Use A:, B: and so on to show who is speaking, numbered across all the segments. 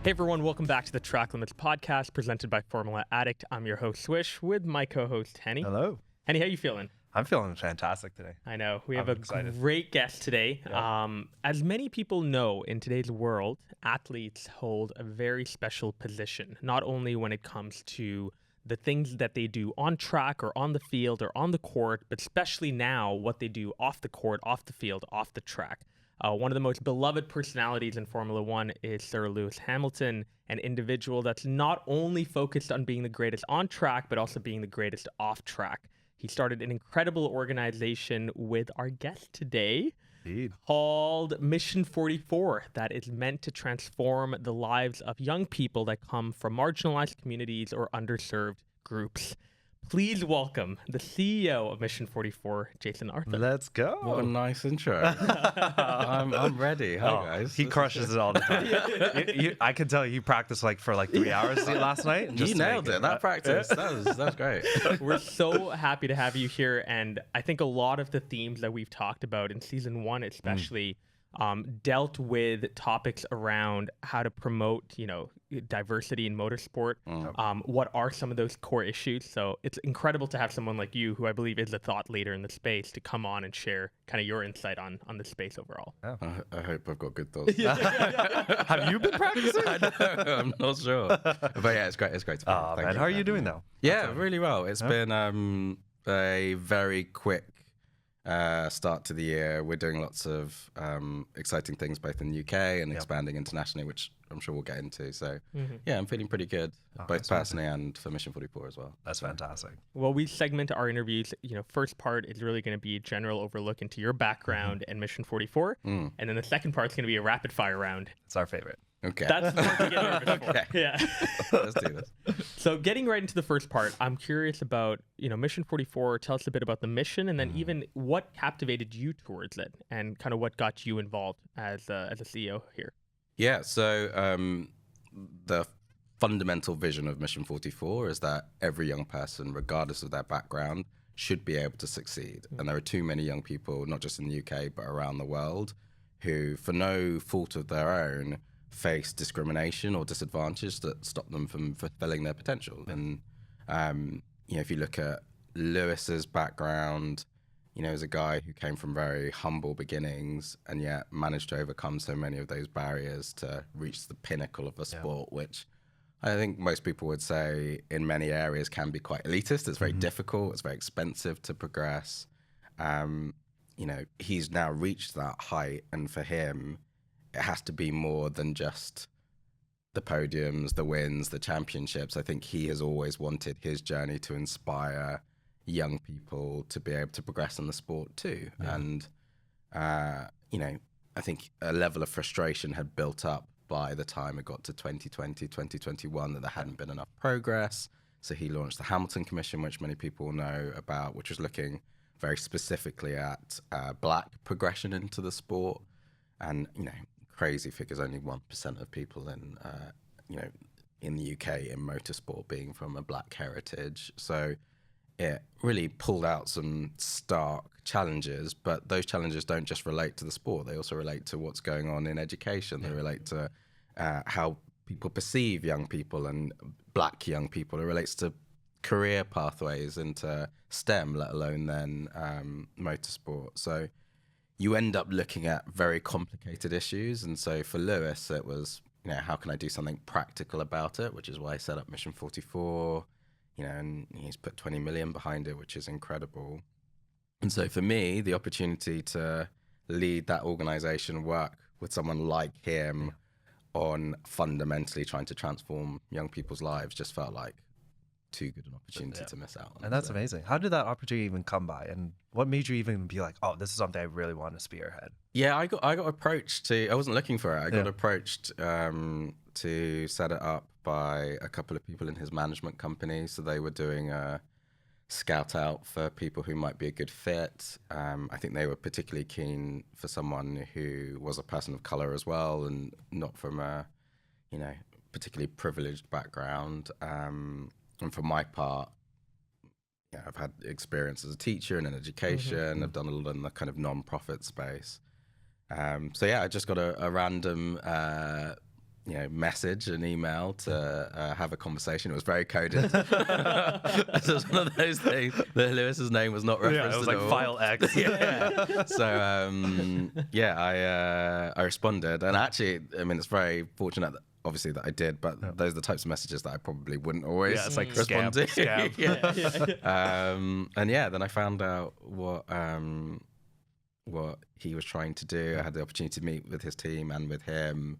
A: Hey everyone, welcome back to the Track Limits podcast presented by Formula Addict. I'm your host Swish with my co-host Henny.
B: Hello.
A: Henny, how you feeling?
B: I'm feeling fantastic today.
A: I know. We have
B: I'm
A: a
B: excited.
A: great guest today.
B: Yeah.
A: As many people know, in today's world, athletes hold a very special position, not only when it comes to the things that they do on track or on the field or on the court, but especially now what they do off the court, off the field, off the track. One of the most beloved personalities in Formula One is Sir Lewis Hamilton, an individual that's not only focused on being the greatest on track, but also being the greatest off track. He started an incredible organization with our guest today
B: Indeed.
A: called Mission 44 that is meant to transform the lives of young people that come from marginalized communities or underserved groups. Please welcome the CEO of Mission 44, Jason Arthur.
B: Let's go.
C: What a nice intro. I'm ready. Hi, guys.
B: He crushes it all the time. I can tell you practiced for 3 hours last night.
C: You nailed it. That practice. That was great.
A: We're so happy to have you here. And I think a lot of the themes that we've talked about in season one, especially, dealt with topics around how to promote, diversity in motorsport. What are some of those core issues? So it's incredible to have someone like you, who I believe is a thought leader in the space, to come on and share kind of your insight on the space overall.
B: Yeah.
C: I hope I've got good thoughts.
B: Have you been practicing?
C: I know, I'm not sure. But yeah, it's great. It's great to be here.
B: Oh,
C: Thank
B: man.
C: you
B: How are
C: for
B: you doing
C: having me.
B: though?
C: Yeah, really well. It's been a very quick start to the year. We're doing lots of exciting things both in the UK and expanding internationally, which I'm sure we'll get into. So yeah, I'm feeling pretty good, both personally and for Mission 44 as well.
B: That's fantastic.
A: Well, we segment our interviews. First part is really going to be a general overlook into your background and Mission 44. And then the second part is going to be a rapid fire round.
B: It's our favorite.
C: Okay.
A: That's the part we get nervous for.
C: Okay.
A: Yeah.
C: Let's do this.
A: So getting right into the first part, I'm curious about, Mission 44. Tell us a bit about the mission, and then even what captivated you towards it, and kind of what got you involved as a CEO here.
C: Yeah, so the fundamental vision of Mission 44 is that every young person, regardless of their background, should be able to succeed. And there are too many young people, not just in the UK, but around the world, who, for no fault of their own, face discrimination or disadvantage that stop them from fulfilling their potential. And, if you look at Lewis's background, as a guy who came from very humble beginnings and yet managed to overcome so many of those barriers to reach the pinnacle of a sport, which I think most people would say in many areas can be quite elitist. It's very difficult. It's very expensive to progress. He's now reached that height, and for him, it has to be more than just the podiums, the wins, the championships. I think he has always wanted his journey to inspire young people to be able to progress in the sport too. Yeah. And, I think a level of frustration had built up by the time it got to 2020, 2021, that there hadn't been enough progress. So he launched the Hamilton Commission, which many people know about, which was looking very specifically at black progression into the sport. And, crazy figures, only 1% of people in the UK in motorsport being from a black heritage. So it really pulled out some stark challenges, but those challenges don't just relate to the sport. They also relate to what's going on in education. They relate to how people perceive young people and black young people. It relates to career pathways into STEM, let alone then motorsport. So you end up looking at very complicated issues. And so for Lewis, it was, how can I do something practical about it, which is why I set up Mission 44, and he's put 20 million behind it, which is incredible. And so for me, the opportunity to lead that organization, work with someone like him on fundamentally trying to transform young people's lives, just felt like too good an opportunity to miss out on.
B: And that's amazing. How did that opportunity even come by? And what made you even be like, oh, this is something I really want to spearhead?
C: Yeah, I got approached I wasn't looking for it. I got approached to set it up by a couple of people in his management company. So they were doing a scout out for people who might be a good fit. I think they were particularly keen for someone who was a person of color as well, and not from a, particularly privileged background. And for my part, I've had experience as a teacher and in education. I've done a lot in the kind of non-profit space. So yeah, I just got a random message, an email to have a conversation. It was very coded. So it was one of those things that Lewis's name was not referenced.
B: Yeah, it was
C: at
B: like
C: all.
B: file X.
C: Yeah. So I responded, and actually, I mean, it's very fortunate that obviously that I did, but those are the types of messages that I probably wouldn't always
B: Yeah, it's like
C: respond to.
B: scam.
C: And then I found out what he was trying to do. I had the opportunity to meet with his team and with him.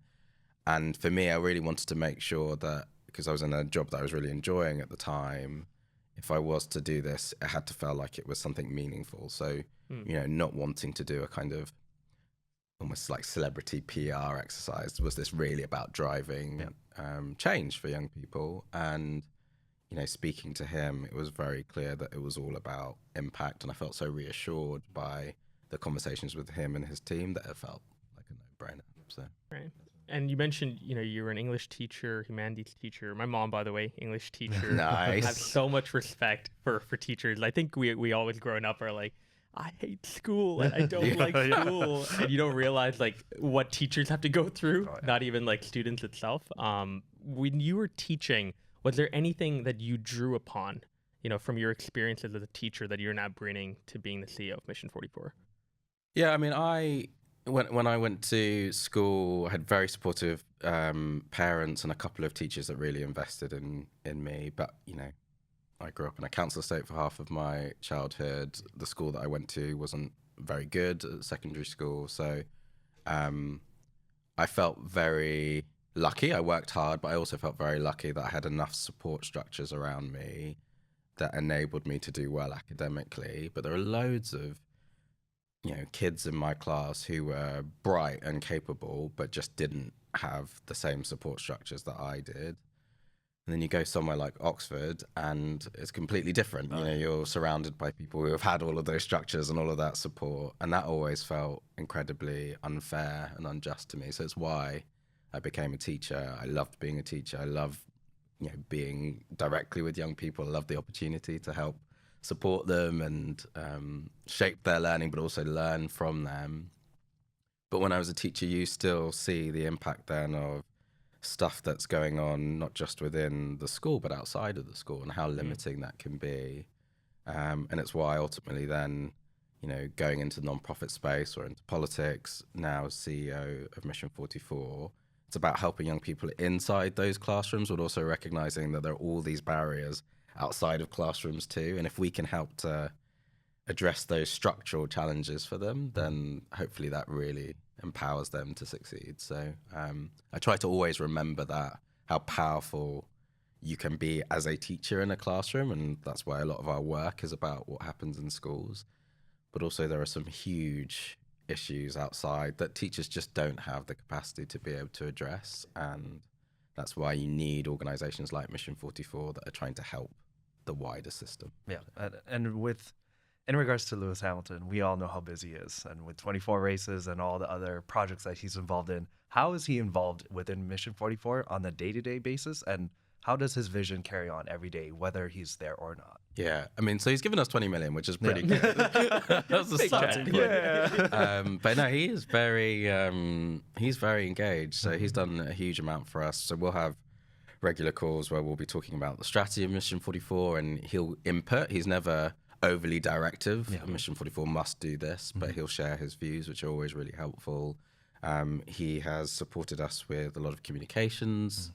C: And for me, I really wanted to make sure that, because I was in a job that I was really enjoying at the time, if I was to do this, it had to feel like it was something meaningful. So, not wanting to do a kind of almost like celebrity PR exercise. Was this really about driving change for young people? And, speaking to him, it was very clear that it was all about impact. And I felt so reassured by the conversations with him and his team that it felt like a no-brainer. So.
A: Right. And you mentioned, you were an English teacher, humanities teacher. My mom, by the way, English teacher.
C: Nice.
A: I have so much respect for teachers. I think we always growing up are like, I hate school and I don't like school. And you don't realize like what teachers have to go through, not even like students itself. When you were teaching, was there anything that you drew upon, from your experiences as a teacher that you're now bringing to being the CEO of Mission 44?
C: Yeah, I mean, when I went to school, I had very supportive parents and a couple of teachers that really invested in me. But, I grew up in a council estate for half of my childhood. The school that I went to wasn't very good at secondary school. So I felt very lucky. I worked hard, but I also felt very lucky that I had enough support structures around me that enabled me to do well academically. But there are loads of kids in my class who were bright and capable, but just didn't have the same support structures that I did. And then you go somewhere like Oxford and it's completely different. You're surrounded by people who have had all of those structures and all of that support. And that always felt incredibly unfair and unjust to me. So it's why I became a teacher. I loved being a teacher. I love, being directly with young people. I love the opportunity to help support them and shape their learning, but also learn from them. But when I was a teacher, you still see the impact then of stuff that's going on, not just within the school, but outside of the school, and how limiting that can be. And it's why ultimately then, going into the nonprofit space or into politics, now as CEO of Mission 44, it's about helping young people inside those classrooms, but also recognizing that there are all these barriers outside of classrooms too. And if we can help to address those structural challenges for them, then hopefully that really empowers them to succeed. So I try to always remember that, how powerful you can be as a teacher in a classroom. And that's why a lot of our work is about what happens in schools. But also there are some huge issues outside that teachers just don't have the capacity to be able to address. And that's why you need organizations like Mission 44 that are trying to help the wider system.
B: Yeah, and in regards to Lewis Hamilton, we all know how busy he is. And with 24 races and all the other projects that he's involved in, how is he involved within Mission 44 on a day-to-day basis? And how does his vision carry on every day, whether he's there or not?
C: Yeah, I mean, so he's given us 20 million, which is pretty good. That's a starting point. Yeah. But no, he's very engaged. So he's done a huge amount for us. So we'll have regular calls where we'll be talking about the strategy of Mission 44, and he'll input. He's never overly directive. Yeah. Mission 44 must do this, but he'll share his views, which are always really helpful. He has supported us with a lot of communications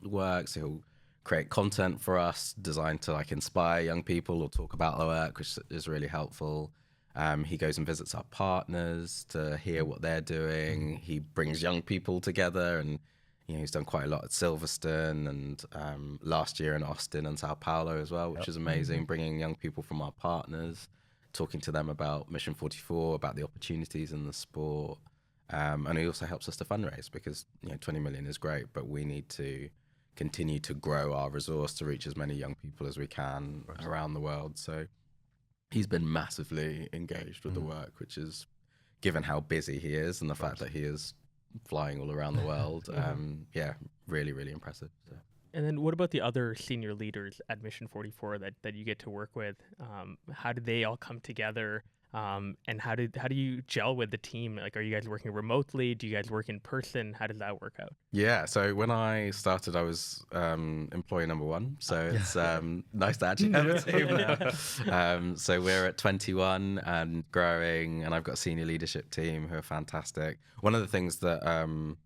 C: work, so he'll create content for us designed to like inspire young people or talk about the work, which is really helpful. He goes and visits our partners to hear what they're doing. He brings young people together, and he's done quite a lot at Silverstone and last year in Austin and Sao Paulo as well, which is amazing, bringing young people from our partners, talking to them about Mission 44, about the opportunities in the sport. And he also helps us to fundraise because 20 million is great, but we need to continue to grow our resource to reach as many young people as we can around the world. So he's been massively engaged with the work, which is, given how busy he is and the fact that he is flying all around the world, really, really impressive. So.
A: And then what about the other senior leaders at Mission 44 that you get to work with? How do they all come together And how do you gel with the team? Like, are you guys working remotely? Do you guys work in person? How does that work out?
C: Yeah, so when I started, I was employee number one. So it's nice to actually have a team now. So we're at 21 and growing, and I've got a senior leadership team who are fantastic. One of the things that I'm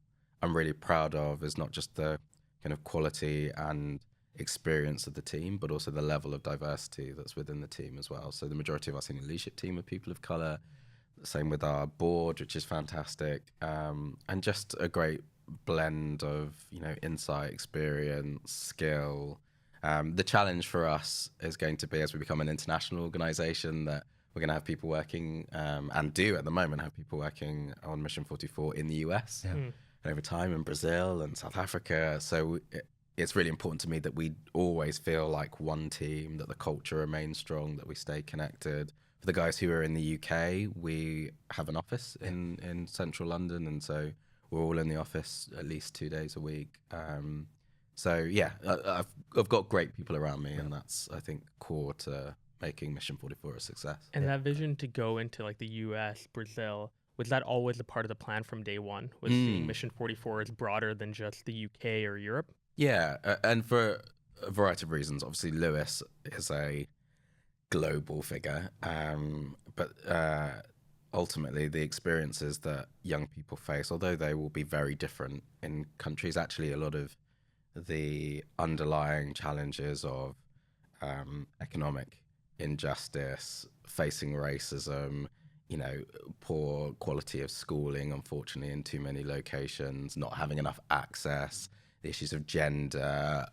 C: really proud of is not just the kind of quality and experience of the team, but also the level of diversity that's within the team as well. So the majority of our senior leadership team are people of color. Same with our board, which is fantastic, and just a great blend of insight, experience, skill. The challenge for us is going to be, as we become an international organization, that we're going to have people working and do at the moment have people working on Mission 44 in the US and over time in Brazil and South Africa. So it's really important to me that we always feel like one team, that the culture remains strong, that we stay connected. For the guys who are in the UK, we have an office in central London, and so we're all in the office at least 2 days a week. So yeah, I've got great people around me, and that's, I think, core to making Mission 44 a success.
A: And that vision to go into like the US, Brazil, was that always a part of the plan from day one? Was seeing Mission 44 as broader than just the UK or Europe?
C: Yeah, and for a variety of reasons. Obviously, Lewis is a global figure, but ultimately the experiences that young people face, although they will be very different in countries, actually a lot of the underlying challenges of economic injustice, facing racism, poor quality of schooling, unfortunately, in too many locations, not having enough access, the issues of gender,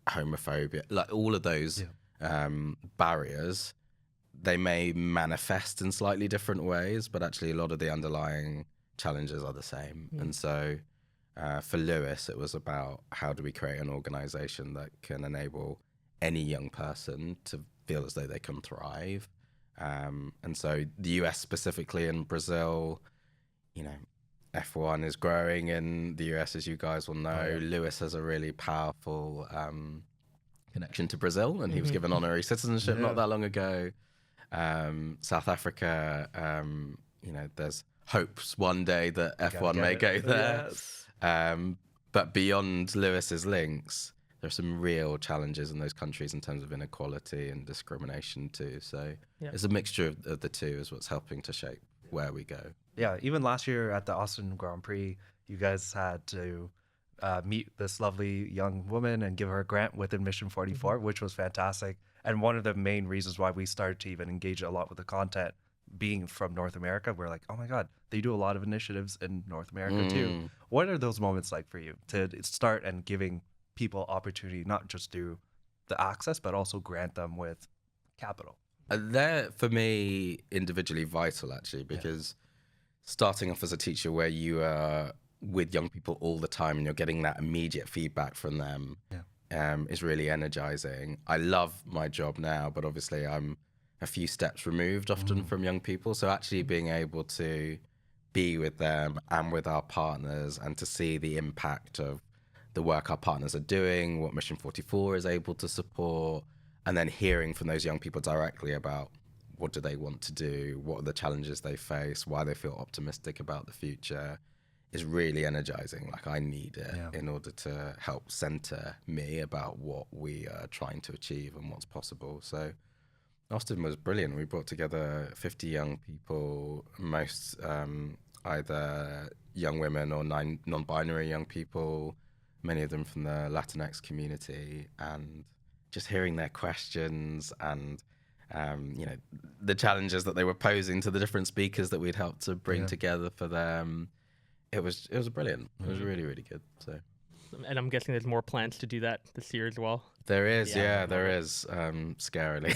C: homophobia, like all of those barriers, they may manifest in slightly different ways, but actually a lot of the underlying challenges are the same. And so for Lewis, it was about how do we create an organization that can enable any young person to feel as though they can thrive. And so the US specifically, in Brazil, F1 is growing in the US, as you guys will know. Lewis has a really powerful connection to Brazil, and he was given honorary citizenship not that long ago. South Africa, there's hopes one day that F1 may go there. Yes. But beyond Lewis's links, there are some real challenges in those countries in terms of inequality and discrimination too. So it's a mixture of the two is what's helping to shape where we go.
B: Yeah, even last year at the Austin Grand Prix, you guys had to meet this lovely young woman and give her a grant within Mission 44, which was fantastic. And one of the main reasons why we started to even engage a lot with the content, being from North America, we're like, oh my God, they do a lot of initiatives in North America too. What are those moments like for you to start and giving people opportunity, not just do the access, but also grant them with capital?
C: They're, for me, individually vital, actually, because starting off as a teacher where you are with young people all the time and you're getting that immediate feedback from them is really energizing. I love my job now, but obviously I'm a few steps removed often from young people. So actually being able to be with them and with our partners and to see the impact of the work our partners are doing, what Mission 44 is able to support, and then hearing from those young people directly about what do they want to do, what are the challenges they face, why they feel optimistic about the future, is really energizing. Like, I need it in order to help center me about what we are trying to achieve and what's possible. So Austin was brilliant. We brought together 50 young people, most either young women or non-binary young people, many of them from the Latinx community, and just hearing their questions and the challenges that they were posing to the different speakers that we'd helped to bring together for them. It was brilliant. It was really, really good. So,
A: and I'm guessing there's more plans to do that this year as well.
C: There is, there is, scarily.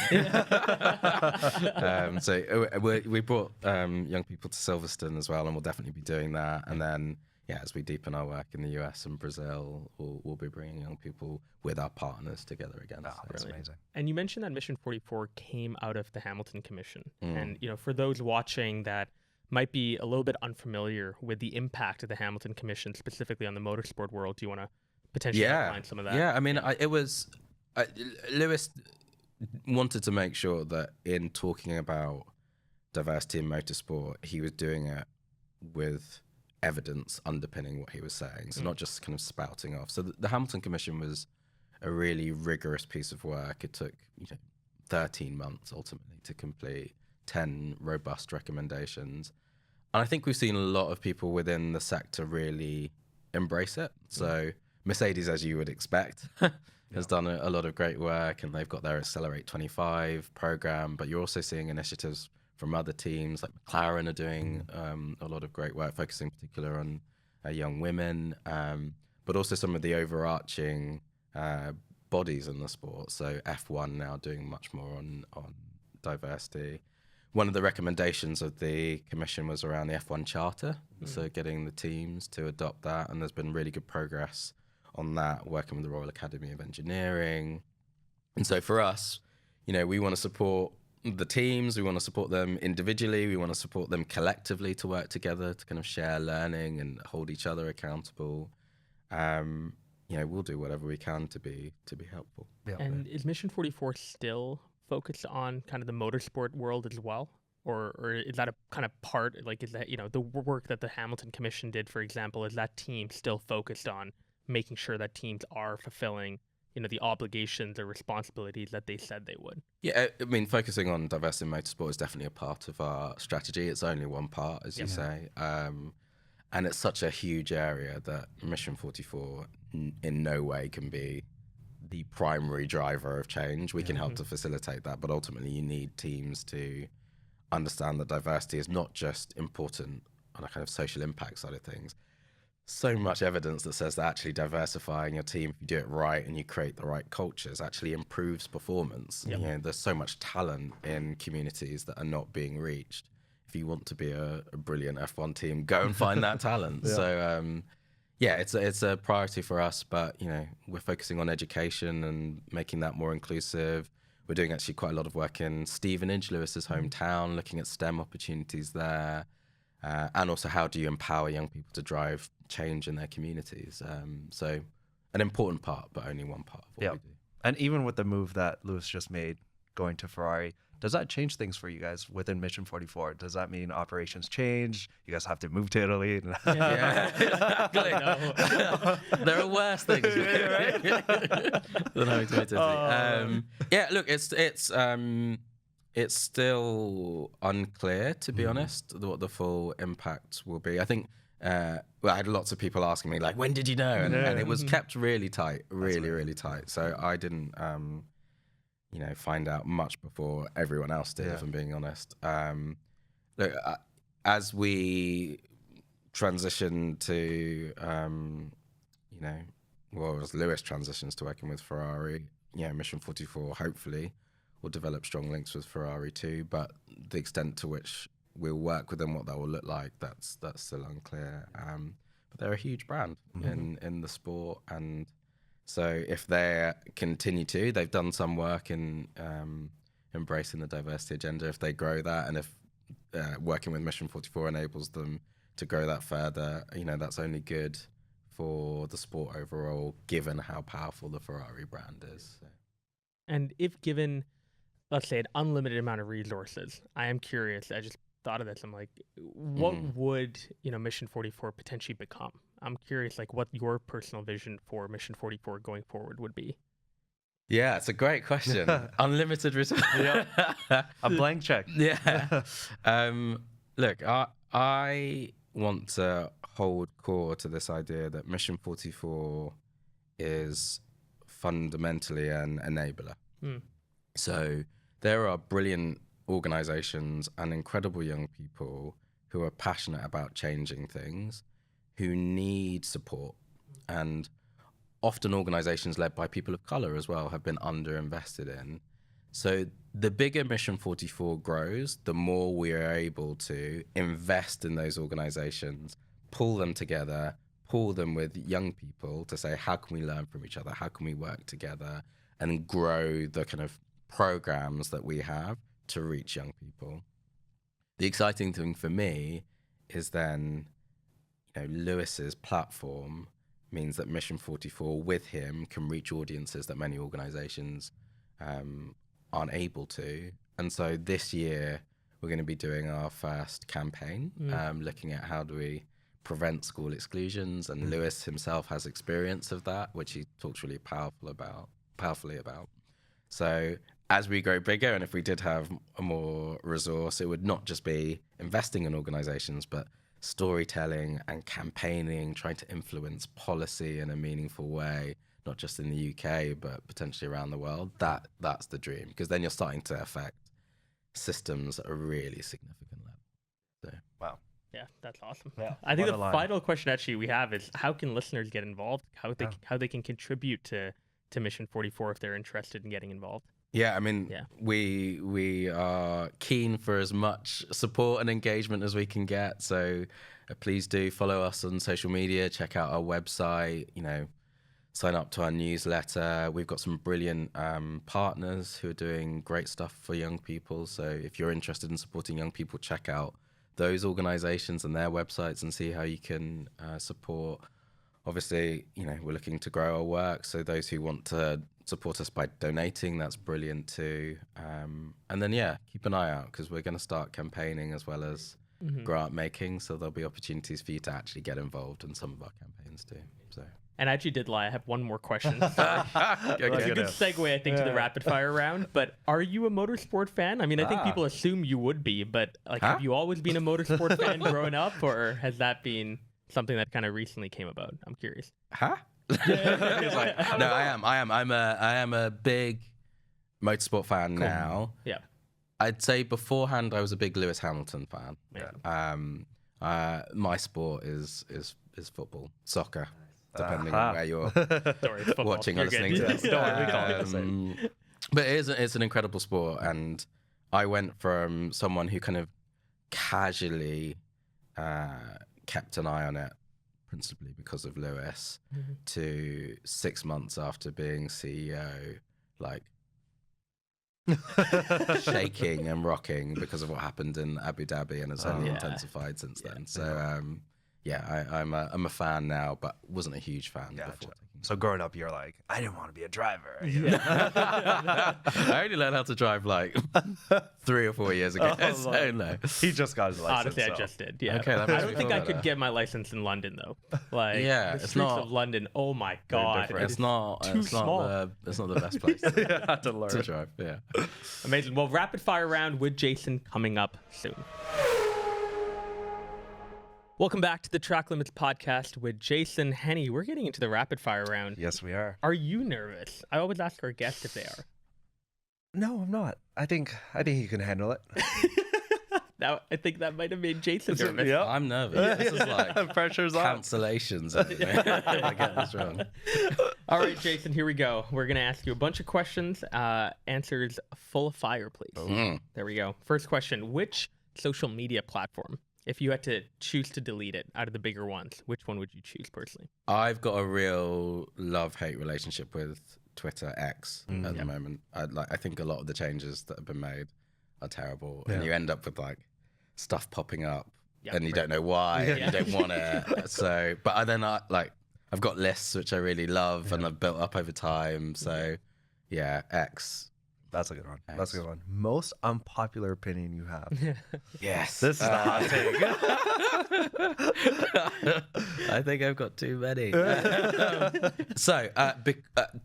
C: So we brought young people to Silverstone as well, and we'll definitely be doing that. And then, as we deepen our work in the US and Brazil, we'll be bringing young people with our partners together again.
B: Oh, that's amazing.
A: And you mentioned that Mission 44 came out of the Hamilton Commission. And, for those watching that might be a little bit unfamiliar with the impact of the Hamilton Commission, specifically on the motorsport world, do you want to potentially outline some of that?
C: Yeah, I mean, Lewis wanted to make sure that in talking about diversity in motorsport, he was doing it with evidence underpinning what he was saying. So not just kind of spouting off. So the Hamilton Commission was a really rigorous piece of work. It took 13 months ultimately to complete, 10 robust recommendations. And I think we've seen a lot of people within the sector really embrace it. So Mercedes, as you would expect, has done a lot of great work, and they've got their Accelerate 25 program. But you're also seeing initiatives from other teams, like McLaren are doing a lot of great work, focusing in particular on young women, but also some of the overarching bodies in the sport. So F1 now doing much more on diversity. One of the recommendations of the commission was around the F1 charter, so getting the teams to adopt that, and there's been really good progress on that, working with the Royal Academy of Engineering. And so for us, we want to support the teams, we want to support them individually, we want to support them collectively to work together to kind of share learning and hold each other accountable. We'll do whatever we can to be helpful.
B: Yeah.
A: And is Mission 44 still focused on kind of the motorsport world as well? Or is that a kind of part, like, is that, the work that the Hamilton Commission did, for example, is that team still focused on making sure that teams are fulfilling, the obligations or responsibilities that they said they would?
C: Yeah, I mean, focusing on diversity in motorsport is definitely a part of our strategy. It's only one part, as you say. And it's such a huge area that Mission 44 in no way can be the primary driver of change. We can help to facilitate that, but ultimately you need teams to understand that diversity is not just important on a kind of social impact side of things. So much evidence that says that actually diversifying your team, if you do it right and you create the right cultures, actually improves performance. There's so much talent in communities that are not being reached. If you want to be a brilliant F1 team, go and find that talent. So it's a priority for us, but we're focusing on education and making that more inclusive. We're doing actually quite a lot of work in Stevenage, Lewis's hometown, looking at STEM opportunities there, and also how do you empower young people to drive change in their communities. So an important part, but only one part of what we do.
B: And even with the move that Lewis just made, going to Ferrari, does that change things for you guys within Mission 44? Does that mean operations change? You guys have to move to Italy?
C: There are worse things than having to move to Italy. Look, it's still unclear, to be honest, what the full impact will be. I think I had lots of people asking me, like, when did you know? And it was kept really tight, really tight. So I didn't find out much before everyone else did, if I'm being honest. Look, as we transition to, as Lewis transitions to working with Ferrari, Mission 44 hopefully will develop strong links with Ferrari too, but the extent to which we'll work with them, what that will look like, that's still unclear. But they're a huge brand in the sport, and so if they continue to, they've done some work in embracing the diversity agenda. If they grow that, and if working with Mission 44 enables them to grow that further, that's only good for the sport overall, given how powerful the Ferrari brand is. So.
A: And if given, let's say, an unlimited amount of resources, I am curious, I just thought of this, I'm like, what would, Mission 44 potentially become? I'm curious, like, what your personal vision for Mission 44 going forward would be.
C: Yeah, it's a great question. Unlimited resources.
B: A blank check.
C: Look, I want to hold core to this idea that Mission 44 is fundamentally an enabler. So there are brilliant organizations and incredible young people who are passionate about changing things, who need support. And often organizations led by people of color as well have been underinvested in. So the bigger Mission 44 grows, the more we are able to invest in those organizations, pull them together, pull them with young people to say, how can we learn from each other? How can we work together and grow the kind of programs that we have to reach young people? The exciting thing for me is then, Lewis's platform means that Mission 44 with him can reach audiences that many organizations aren't able to. And so this year, we're going to be doing our first campaign, looking at how do we prevent school exclusions. And Lewis himself has experience of that, which he talks really powerfully about. So as we grow bigger, and if we did have a more resource, it would not just be investing in organizations, but storytelling and campaigning, trying to influence policy in a meaningful way, not just in the UK, but potentially around the world. That's the dream, because then you're starting to affect systems at a really significant level. So,
B: Wow.
A: Yeah, that's awesome.
B: Yeah,
A: I think
B: what
A: the
B: a line.
A: final question actually we have is how can listeners get involved? How they can contribute to Mission 44 if they're interested in getting involved?
C: yeah, I mean, we are keen for as much support and engagement as we can get. So please do follow us on social media, check out our website, sign up to our newsletter. We've got some brilliant partners who are doing great stuff for young people. So if you're interested in supporting young people, check out those organizations and their websites and see how you can support. Obviously, we're looking to grow our work. So those who want to support us by donating, that's brilliant too. And then, keep an eye out, because we're going to start campaigning as well as grant making. So there'll be opportunities for you to actually get involved in some of our campaigns too. So.
A: And I actually did lie. I have one more question. It's a good segue, I think, to the rapid fire round. But are you a motorsport fan? I mean, I think people assume you would be, but have you always been a motorsport fan growing up, or has that been something that kind of recently came about? I'm curious.
C: Huh? No, I am. I am a big motorsport fan now.
A: Yeah.
C: I'd say beforehand I was a big Lewis Hamilton fan.
A: Yeah.
C: My sport is football, soccer. Depending on where you're watching or listening to us. But it's an incredible sport, and I went from someone who kind of casually kept an eye on it, principally because of Lewis, to 6 months after being CEO, shaking and rocking because of what happened in Abu Dhabi, and it's only intensified since then. So I'm a fan now, but wasn't a huge fan before.
B: So growing up, you're like, I didn't want to be a driver.
C: I only learned how to drive 3 or 4 years ago. So no.
B: He just got his license.
A: Honestly, I just did. Yeah.
C: Okay,
A: I don't think I could get my license in London though. The streets of London. Oh my god,
C: it's not the best place
B: to learn
C: to drive. Yeah.
A: Amazing. Well, rapid fire round with Jason coming up soon. Welcome back to the Track Limits podcast with Jason Henny. We're getting into the rapid fire round.
B: Yes, we are.
A: Are you nervous? I always ask our guests if they are.
B: No, I'm not. I think you can handle it.
A: Now, I think that might have made Jason nervous.
C: Yep. I'm nervous. This is
B: pressure's on.
C: Cancellations. If I get this wrong.
A: All right, Jason, here we go. We're going to ask you a bunch of questions. Answers full of fire, please. There we go. First question. Which social media platform, if you had to choose to delete it out of the bigger ones, which one would you choose personally?
C: I've got a real love-hate relationship with Twitter X at the moment. I think a lot of the changes that have been made are terrible, and you end up with stuff popping up, and you don't know why, and you don't want it. So, but then I've got lists which I really love, and I've built up over time. So, X.
B: That's a good one. That's a good one. Most unpopular opinion you have.
C: Yes.
B: This is the hot take.
C: I think I've got too many. So, I'm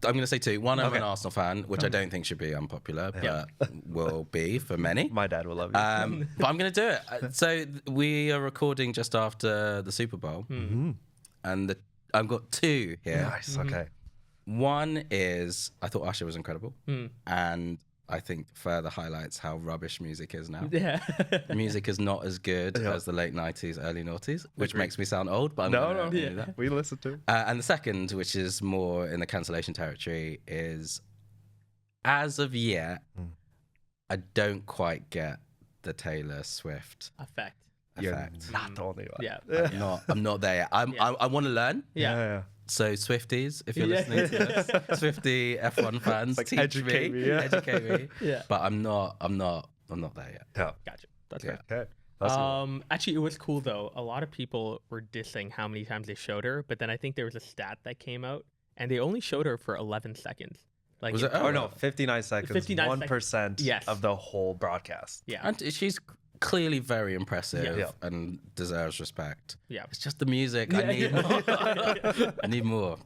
C: going to say 2. One, I'm an Arsenal fan, which I don't think should be unpopular, but will be for many.
B: My dad will love you.
C: But I'm going to do it. So, we are recording just after the Super Bowl, and I've got 2 here.
B: Nice. Okay.
C: One is, I thought Usher was incredible, and I think further highlights how rubbish music is now.
A: Yeah.
C: Music is not as good as the late 90s, early noughties, which makes me sound old, but I'm going to do that.
B: We listen to it.
C: And the second, which is more in the cancellation territory, is as of yet, I don't quite get the Taylor Swift
A: effect.
B: You're not the only one.
A: Yeah.
C: I'm not there yet. I want to learn.
A: Yeah.
C: So Swifties, if you're listening to this, Swifty F1 fans, teach
B: educate me.
C: Educate me.
A: Yeah.
C: But I'm not there yet.
B: Yeah.
A: Gotcha. That's right.
B: Okay.
A: Actually, it was cool though. A lot of people were dissing how many times they showed her, but then I think there was a stat that came out, and they only showed her for 11 seconds. Like,
C: was it?
B: Oh no, 59 seconds.
A: 59
B: 1%
A: yes.
B: of the whole broadcast.
A: Yeah.
C: And she's clearly very impressive
B: Yeah.
C: and deserves respect.
A: Yeah.
C: It's just the music. I need more. I need more.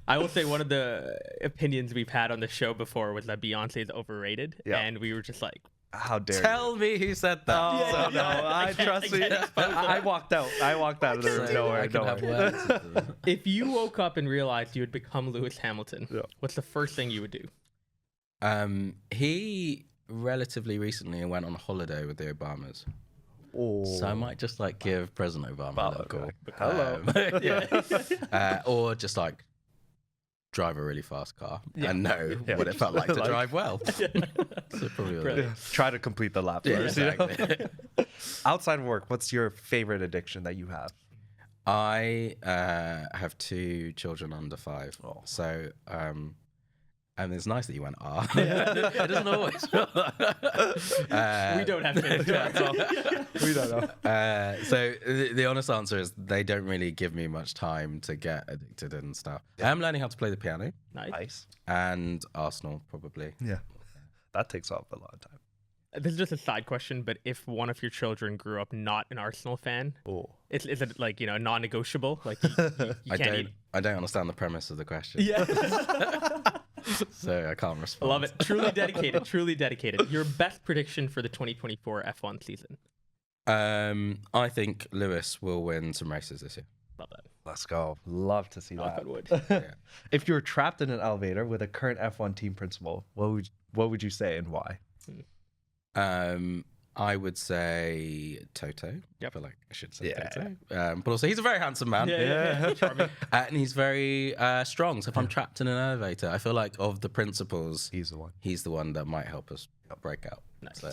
A: I will say one of the opinions we've had on the show before was that Beyonce is overrated,
B: Yeah.
A: and we were just like,
B: How dare
C: Tell me who said that.
B: you? Oh, no, I trust you. I walked out. I walked out of the room. Don't worry.
C: I can
B: Don't
C: have
B: worry.
C: words.
A: if you woke up and realized you would become Lewis Hamilton,
B: Yeah.
A: what's the first thing you would do?
C: He relatively recently went on holiday with the Obamas.
B: Oh.
C: So I might just like give President Obama a call.
B: Hello.
C: Or just like drive a really fast car and know
B: Yeah.
C: what it felt like to drive well. So probably
A: Brilliant.
B: Try to complete the lap
C: Yeah,
B: first. You know?
C: exactly.
B: Outside of work, what's your favorite addiction that you have?
C: I have 2 children under 5.
B: Oh.
C: So and it's nice that you went it doesn't always.
A: We don't have to.
B: We don't know.
C: So the honest answer is they don't really give me much time to get addicted and stuff. I am learning how to play the piano
A: Nice.
B: Nice.
C: and Arsenal probably.
B: Yeah. That takes off a lot of time.
A: This is just a side question, but if one of your children grew up not an Arsenal fan,
B: Oh.
A: is it like, non-negotiable? Like you can't
C: I don't understand the premise of the question.
A: Yeah.
C: So I can't
A: I
C: respond.
A: love it. Truly dedicated. Truly dedicated. Your best prediction for the 2024 F1 season?
C: I think Lewis will win some races this year.
A: Love that.
B: Let's go. Love to see
A: Knock
B: that.
A: on wood.
C: Yeah.
B: If you were trapped in an elevator with a current F1 team principal, what would you say and why?
C: I would say Toto.
A: Yep.
C: I feel like I should say
B: Yeah.
C: Toto. But also, he's a very handsome man.
A: Yeah. Charming.
C: And he's very strong. So if I'm trapped in an elevator, I feel like of the principals,
B: He's the one.
C: he's the one that might help us break out.
A: Nice.
C: So,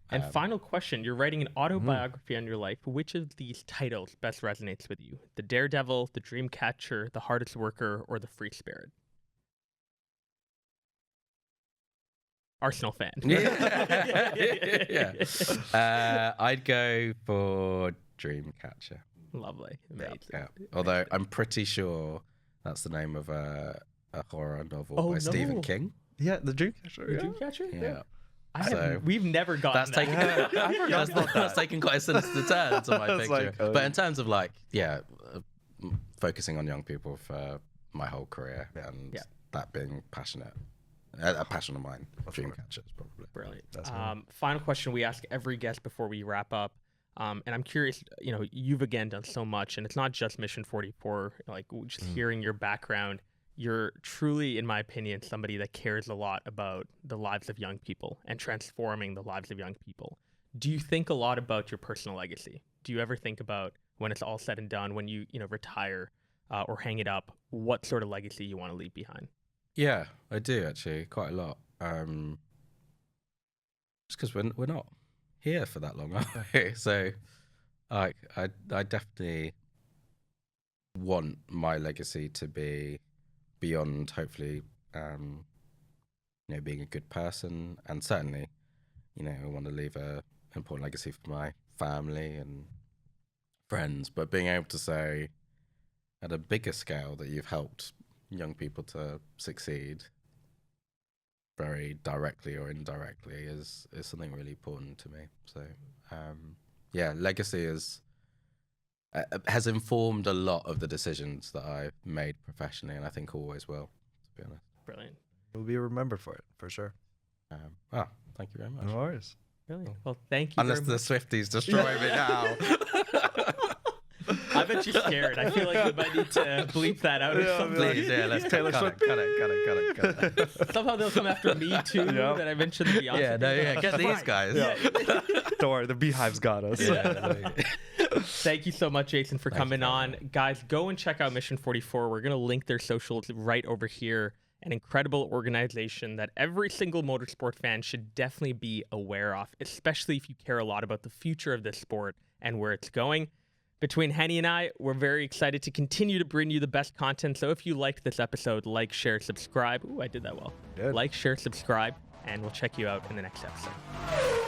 A: And final question. You're writing an autobiography on your life. Which of these titles best resonates with you? The Daredevil, the Dreamcatcher, the Hardest Worker, or the Free Spirit? Arsenal fan.
C: yeah. I'd go for Dreamcatcher.
A: Lovely. Amazing.
C: Yeah. Although I'm pretty sure that's the name of a horror novel
A: Oh,
C: by
A: no.
C: Stephen King.
B: Yeah, the Dreamcatcher.
A: The
B: Yeah.
A: Dreamcatcher?
C: Yeah. So-
A: We've never gotten
C: That's
A: that.
C: taken. That's taken quite a sinister turn to my
B: It's
C: picture.
B: like, oh.
C: But in terms of focusing on young people for my whole career and that being passionate, a passion of mine, Dreamcatchers probably.
A: Brilliant.
B: That's right.
A: Final question we ask every guest before we wrap up. And I'm curious, you've again done so much, and it's not just Mission 44. Like just hearing your background, you're truly, in my opinion, somebody that cares a lot about the lives of young people and transforming the lives of young people. Do you think a lot about your personal legacy? Do you ever think about when it's all said and done, when you retire or hang it up, what sort of legacy you want to leave behind?
C: Yeah, I do actually quite a lot. Just because we're not here for that long, are we? So, I definitely want my legacy to be beyond, hopefully, being a good person, and certainly, I want to leave a important legacy for my family and friends. But being able to say, at a bigger scale, that you've helped young people to succeed very directly or indirectly is something really important to me. So legacy has informed a lot of the decisions that I've made professionally, and I think always will, to be honest.
A: Brilliant.
B: You'll be remembered for it, for sure.
C: Thank you very much.
B: No worries.
A: Brilliant. Well, thank you.
C: Unless
A: very
C: the
A: much.
C: Swifties destroy me now.
A: I bet you're scared. I feel like we might need to bleep that out or something.
C: Please, let's
B: Taylor
C: cut
B: Swift.
C: it.
A: Somehow they'll come after me too.
B: Yeah.
A: That I mentioned the Beyonce.
C: Get these guys.
B: Yeah. Don't worry, the Beehive's got us.
A: Thank you so much, Jason, for coming on. Guys, go and check out Mission 44. We're going to link their socials right over here. An incredible organization that every single motorsport fan should definitely be aware of, especially if you care a lot about the future of this sport and where it's going. Between Henny and I, we're very excited to continue to bring you the best content. So if you liked this episode, like, share, subscribe. Ooh, I did that well.
B: Good.
A: Like, share, subscribe, and we'll check you out in the next episode.